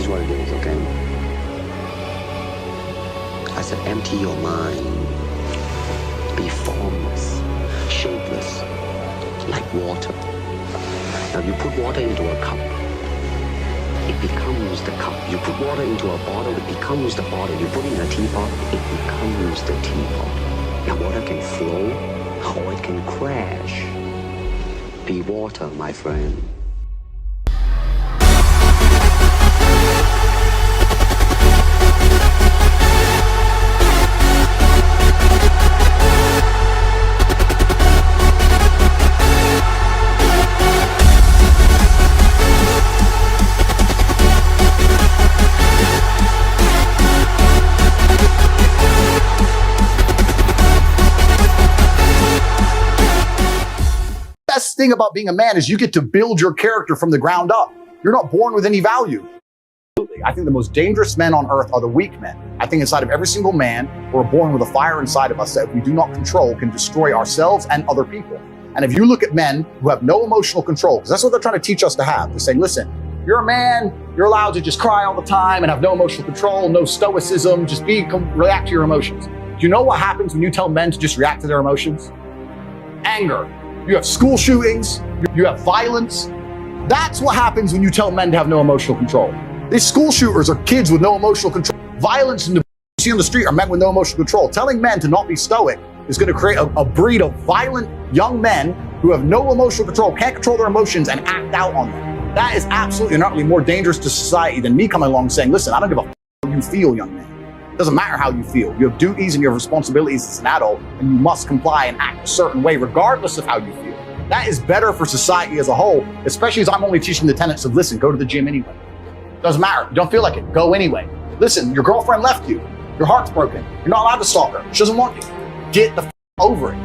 Here's what it is, okay? I said empty your mind. Be formless, shapeless, like water. Now you put water into a cup, it becomes the cup. You put water into a bottle, it becomes the bottle. You put it in a teapot, it becomes the teapot. Now water can flow or it can crash. Be water, my friend. Best thing about being a man is you get to build your character from the ground up. You're not born with any value. I think the most dangerous men on earth are the weak men. I think inside of every single man, we're born with a fire inside of us that if we do not control can destroy ourselves and other people. And if you look at men who have no emotional control, because that's what they're trying to teach us to have. They're saying, listen, you're a man, you're allowed to just cry all the time and have no emotional control, no stoicism, just react to your emotions. Do you know what happens when you tell men to just react to their emotions? Anger. You have school shootings, you have violence. That's what happens when you tell men to have no emotional control. These school shooters are kids with no emotional control. Violence you see on the street are men with no emotional control. Telling men to not be stoic is going to create a breed of violent young men who have no emotional control, can't control their emotions and act out on them. That is absolutely not really more dangerous to society than me coming along saying, listen, I don't give a f how you feel, young man. It doesn't matter how you feel. You have duties and you have responsibilities as an adult, and you must comply and act a certain way regardless of how you feel. That is better for society as a whole, especially as I'm only teaching the tenets of, listen, go to the gym anyway. Doesn't matter. You don't feel like it. Go anyway. Listen, your girlfriend left you. Your heart's broken. You're not allowed to stalk her. She doesn't want you. Get the f over it.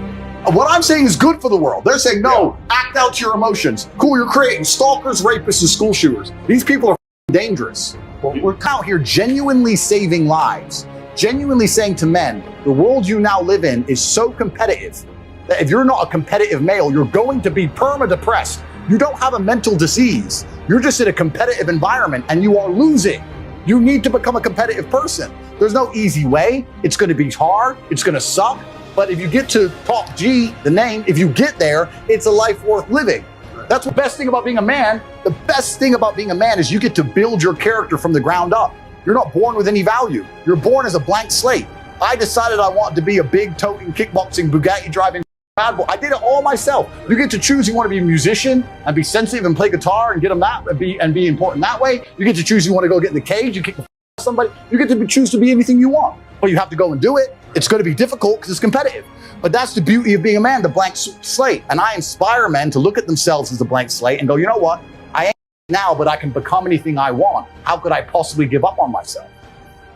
What I'm saying is good for the world. They're saying, no, act out your emotions. Cool, you're creating stalkers, rapists, and school shooters. These people are dangerous. We're out here genuinely saving lives, genuinely saying to men, the world you now live in is so competitive that if you're not a competitive male, you're going to be perma-depressed. You don't have a mental disease. You're just in a competitive environment and you are losing. You need to become a competitive person. There's no easy way. It's going to be hard. It's going to suck. But if you get to top G, the name, if you get there, it's a life worth living. That's the best thing about being a man. The best thing about being a man is you get to build your character from the ground up. You're not born with any value. You're born as a blank slate. I decided I wanted to be a big toting kickboxing Bugatti driving bad boy. I did it all myself. You get to choose you want to be a musician and be sensitive and play guitar and get them that and be important that way. You get to choose you want to go get in the cage and kick the somebody. You get to choose to be anything you want. But you have to go and do it. It's going to be difficult because it's competitive. But that's the beauty of being a man, the blank slate. And I inspire men to look at themselves as a blank slate and go, you know what? I ain't now, but I can become anything I want. How could I possibly give up on myself?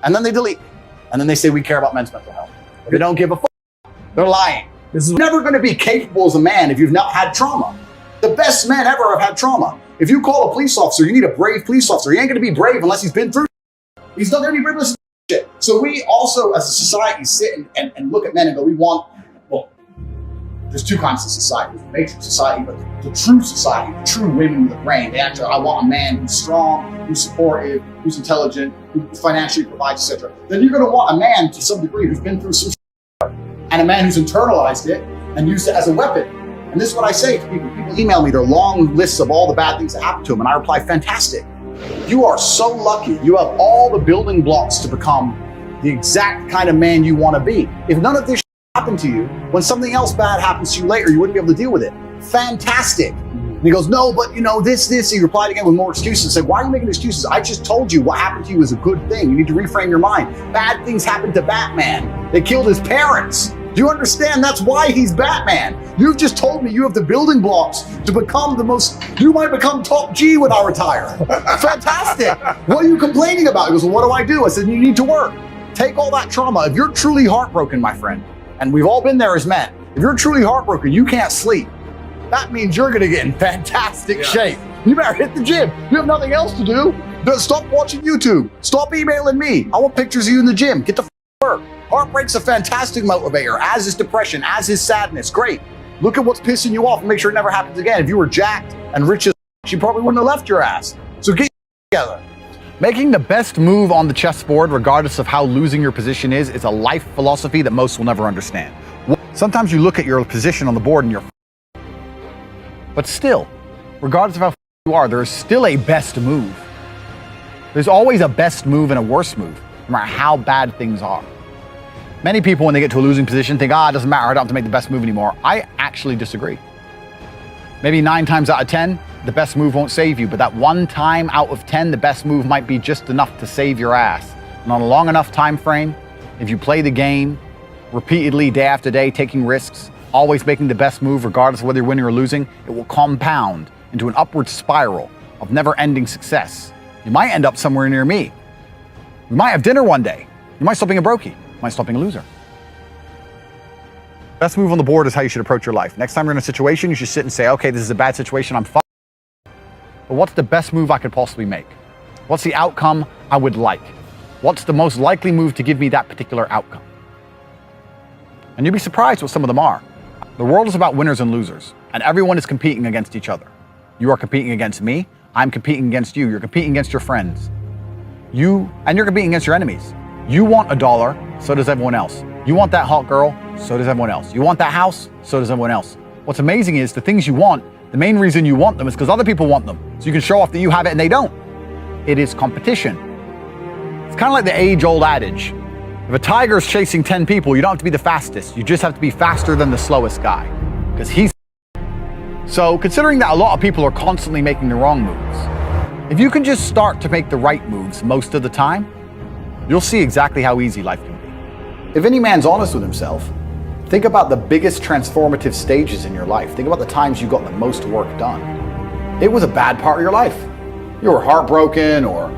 And then they delete me. And then they say we care about men's mental health. They don't give a fuck. They're lying. This is never going to be capable as a man if you've not had trauma. The best men ever have had trauma. If you call a police officer, you need a brave police officer. He ain't going to be brave unless he's been through. He's not going to be brave. Shit. So we also, as a society, sit and look at men and go, we want, well, there's two kinds of society. There's the matrix society, but the true society, the true women with a brain, they actually, I want a man who's strong, who's supportive, who's intelligent, who financially provides, etc. Then you're going to want a man to some degree who's been through some shit, and a man who's internalized it and used it as a weapon. And this is what I say to people. People email me their long lists of all the bad things that happened to them, and I reply, fantastic. You are so lucky. You have all the building blocks to become the exact kind of man you want to be. If none of this happened to you, when something else bad happens to you later, you wouldn't be able to deal with it. Fantastic. And he goes, no, but you know, this. He replied again with more excuses. Said, why are you making excuses? I just told you what happened to you is a good thing. You need to reframe your mind. Bad things happened to Batman. They killed his parents. Do you understand? That's why he's Batman. You've just told me you have the building blocks to become the most, you might become top G when I retire. Fantastic. What are you complaining about? He goes, well, what do I do? I said, you need to work. Take all that trauma. If you're truly heartbroken, my friend, and we've all been there as men, if you're truly heartbroken, you can't sleep. That means you're going to get in fantastic shape. You better hit the gym. You have nothing else to do. Stop watching YouTube. Stop emailing me. I want pictures of you in the gym. Get the work. Heartbreak's a fantastic motivator, as is depression, as is sadness. Great. Look at what's pissing you off and make sure it never happens again. If you were jacked and rich as you probably wouldn't have left your ass. So get together. Making the best move on the chessboard, regardless of how losing your position is a life philosophy that most will never understand. Sometimes you look at your position on the board and you're but still, regardless of how you are, there is still a best move. There's always a best move and a worse move, no matter how bad things are. Many people, when they get to a losing position, think, it doesn't matter, I don't have to make the best move anymore. I actually disagree. Maybe 9 times out of 10, the best move won't save you, but that 1 time out of 10, the best move might be just enough to save your ass. And on a long enough time frame, if you play the game repeatedly, day after day, taking risks, always making the best move regardless of whether you're winning or losing, it will compound into an upward spiral of never-ending success. You might end up somewhere near me. We might have dinner one day. You might stop being a brokey. You might stop being a loser. Best move on the board is how you should approach your life. Next time you're in a situation, you should sit and say, okay, this is a bad situation, I'm fine. But what's the best move I could possibly make? What's the outcome I would like? What's the most likely move to give me that particular outcome? And you'd be surprised what some of them are. The world is about winners and losers, and everyone is competing against each other. You are competing against me, I'm competing against you, you're competing against your friends. You're competing against your enemies. You want $1, so does everyone else. You want that hot girl, so does everyone else. You want that house, so does everyone else. What's amazing is the things you want, the main reason you want them is because other people want them. So you can show off that you have it and they don't. It is competition. It's kind of like the age-old adage. If a tiger is chasing 10 people, you don't have to be the fastest. You just have to be faster than the slowest guy. Because he's... So considering that a lot of people are constantly making the wrong moves, if you can just start to make the right moves most of the time, you'll see exactly how easy life can be. If any man's honest with himself, think about the biggest transformative stages in your life. Think about the times you got the most work done. It was a bad part of your life. You were heartbroken, or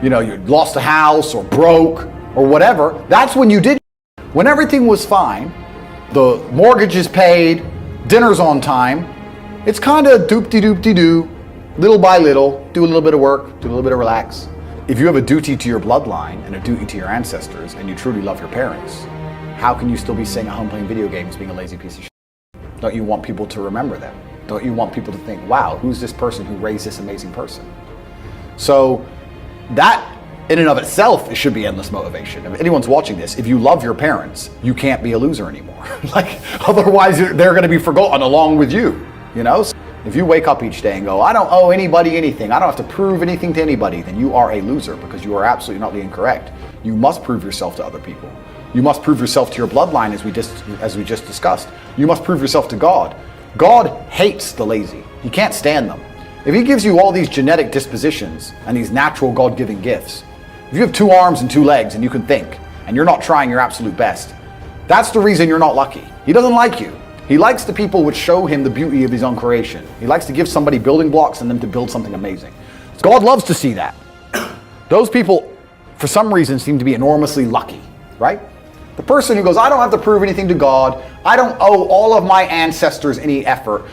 you lost a house, or broke, or whatever. That's when you did. When everything was fine, the mortgage is paid, dinner's on time, it's kind of doop-de-doop-de-doo, little by little, do a little bit of work, do a little bit of relax. If you have a duty to your bloodline and a duty to your ancestors and you truly love your parents, how can you still be sitting at home playing video games being a lazy piece of shit? Don't you want people to remember them? Don't you want people to think, wow, who's this person who raised this amazing person? So that in and of itself, it should be endless motivation. If anyone's watching this, if you love your parents, you can't be a loser anymore. Otherwise they're going to be forgotten along with you, So if you wake up each day and go, I don't owe anybody anything, I don't have to prove anything to anybody, then you are a loser, because you are absolutely not being correct. You must prove yourself to other people. You must prove yourself to your bloodline, as we just discussed. You must prove yourself to God. God hates the lazy. He can't stand them. If he gives you all these genetic dispositions and these natural God-given gifts, if you have 2 arms and 2 legs and you can think, and you're not trying your absolute best, that's the reason you're not lucky. He doesn't like you. He likes the people which show him the beauty of his own creation. He likes to give somebody building blocks and them to build something amazing. God loves to see that. Those people, for some reason, seem to be enormously lucky, right? The person who goes, I don't have to prove anything to God. I don't owe all of my ancestors any effort.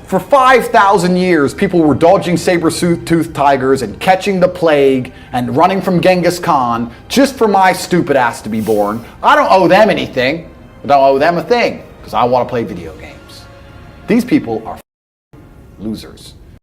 For 5,000 years, people were dodging saber-toothed tigers and catching the plague and running from Genghis Khan just for my stupid ass to be born. I don't owe them anything. I don't owe them a thing because I want to play video games. These people are losers.